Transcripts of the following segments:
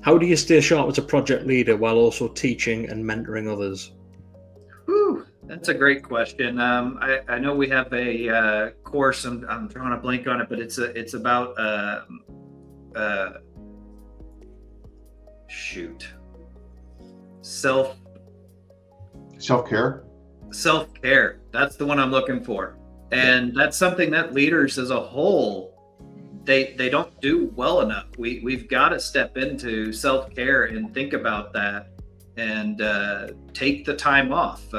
How do you stay sharp as a project leader while also teaching and mentoring others? Whew, that's a great question. I know we have a course, and I'm drawing a blank on it, but it's about shoot self Self-care. self-care. That's the one I'm looking for, and that's something that leaders as a whole they don't do well enough. We've got to step into self-care and think about that, and take the time off.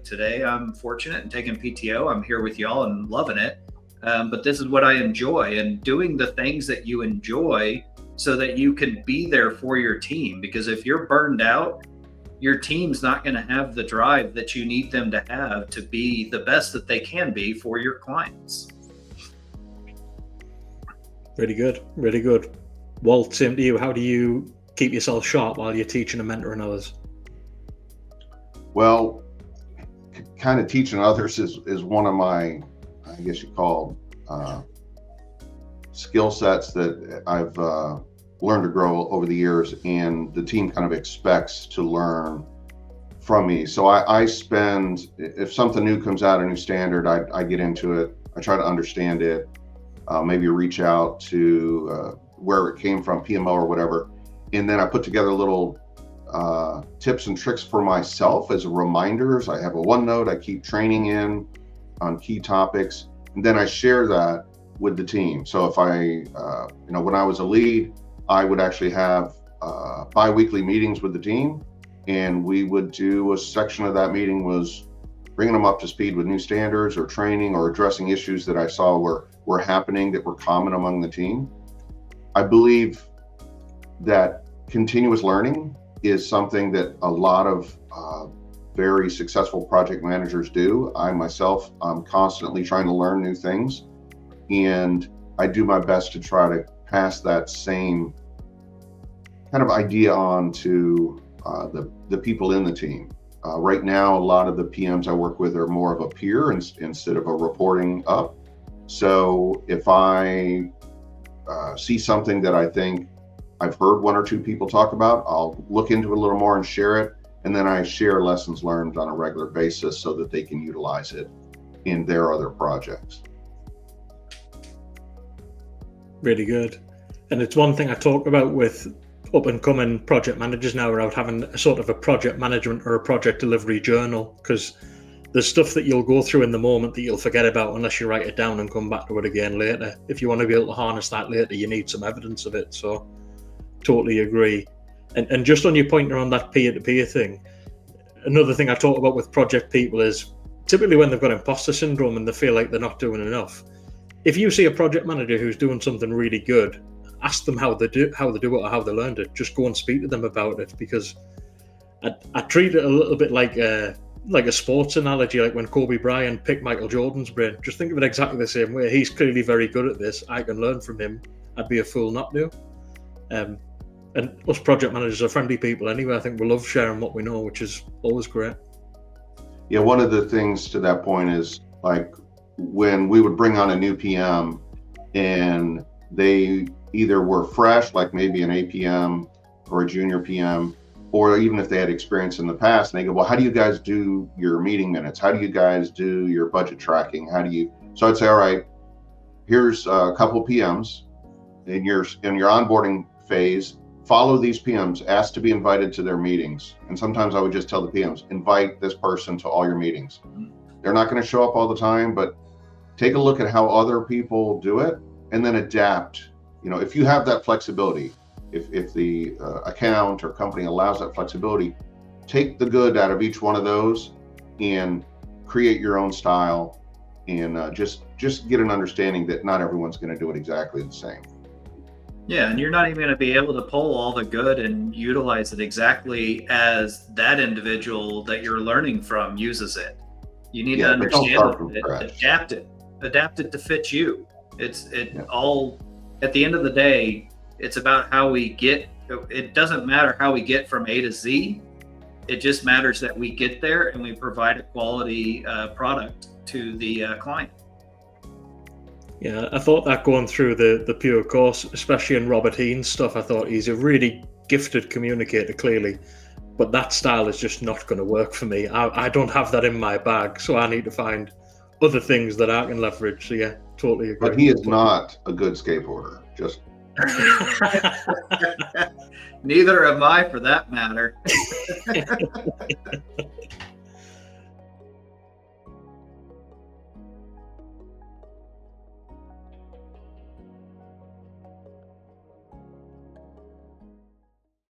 Today I'm fortunate and taking PTO. I'm here with y'all and loving it, but this is what I enjoy, and doing the things that you enjoy so that you can be there for your team. Because if you're burned out, your team's not going to have the drive that you need them to have to be the best that they can be for your clients. Really good, really good. Walt, same to you. How do you keep yourself sharp while you're teaching and mentoring others? Well, kind of teaching others is one of my, I guess you call, skill sets that I've learned to grow over the years, and the team kind of expects to learn from me. So I spend, if something new comes out, a new standard, I get into it. I try to understand it, maybe reach out to where it came from, PMO or whatever. And then I put together little tips and tricks for myself as reminders. I have a OneNote I keep training in on key topics, and then I share that with the team. So if when I was a lead, I would actually have bi-weekly meetings with the team, and we would do a section of that meeting was bringing them up to speed with new standards or training or addressing issues that I saw were happening that were common among the team. I believe that continuous learning is something that a lot of very successful project managers do. I myself, I'm constantly trying to learn new things, and I do my best to try to pass that same kind of idea on to the people in the team. Right now, a lot of the PMs I work with are more of a peer instead of a reporting up. So if I see something that I think I've heard one or two people talk about, I'll look into it a little more and share it. And then I share lessons learned on a regular basis so that they can utilize it in their other projects. Really good. And it's one thing I talk about with up and coming project managers now, about having a sort of a project management or a project delivery journal, because there's stuff that you'll go through in the moment that you'll forget about unless you write it down and come back to it again later. If you want to be able to harness that later, you need some evidence of it. So totally agree. And just on your point around that peer-to-peer thing, another thing I talk about with project people is typically when they've got imposter syndrome and they feel like they're not doing enough. If you see a project manager who's doing something really good, ask them how they do it or how they learned it. Just go and speak to them about it, because I treat it a little bit like a sports analogy, like when Kobe Bryant picked Michael Jordan's brain. Just think of it exactly the same way. He's clearly very good at this. I can learn from him. I'd be a fool not to. And us project managers are friendly people anyway. I think we love sharing what we know, which is always great. Yeah, one of the things to that point is like when we would bring on a new PM and they either were fresh, like maybe an APM or a junior PM, or even if they had experience in the past, and they go, well, how do you guys do your meeting minutes? How do you guys do your budget tracking? So I'd say, all right, here's a couple PMs in your onboarding phase. Follow these PMs, ask to be invited to their meetings. And sometimes I would just tell the PMs, invite this person to all your meetings. They're not going to show up all the time, but take a look at how other people do it and then adapt. If you have that flexibility, if the account or company allows that flexibility, take the good out of each one of those and create your own style, and just get an understanding that not everyone's going to do it exactly the same. Yeah, and you're not even going to be able to pull all the good and utilize it exactly as that individual that you're learning from uses it. You need to understand it, adapt it to fit you. All, at the end of the day, it's about how we get. It doesn't matter how we get from A to Z. It just matters that we get there and we provide a quality product to the client. Yeah, I thought that going through the pure course, especially in Robert Heen's stuff, I thought he's a really gifted communicator, clearly, but that style is just not going to work for me. I don't have that in my bag, so I need to find other things that I can leverage. So yeah, totally agree. But he is not a good skateboarder. Just Neither am I, for that matter.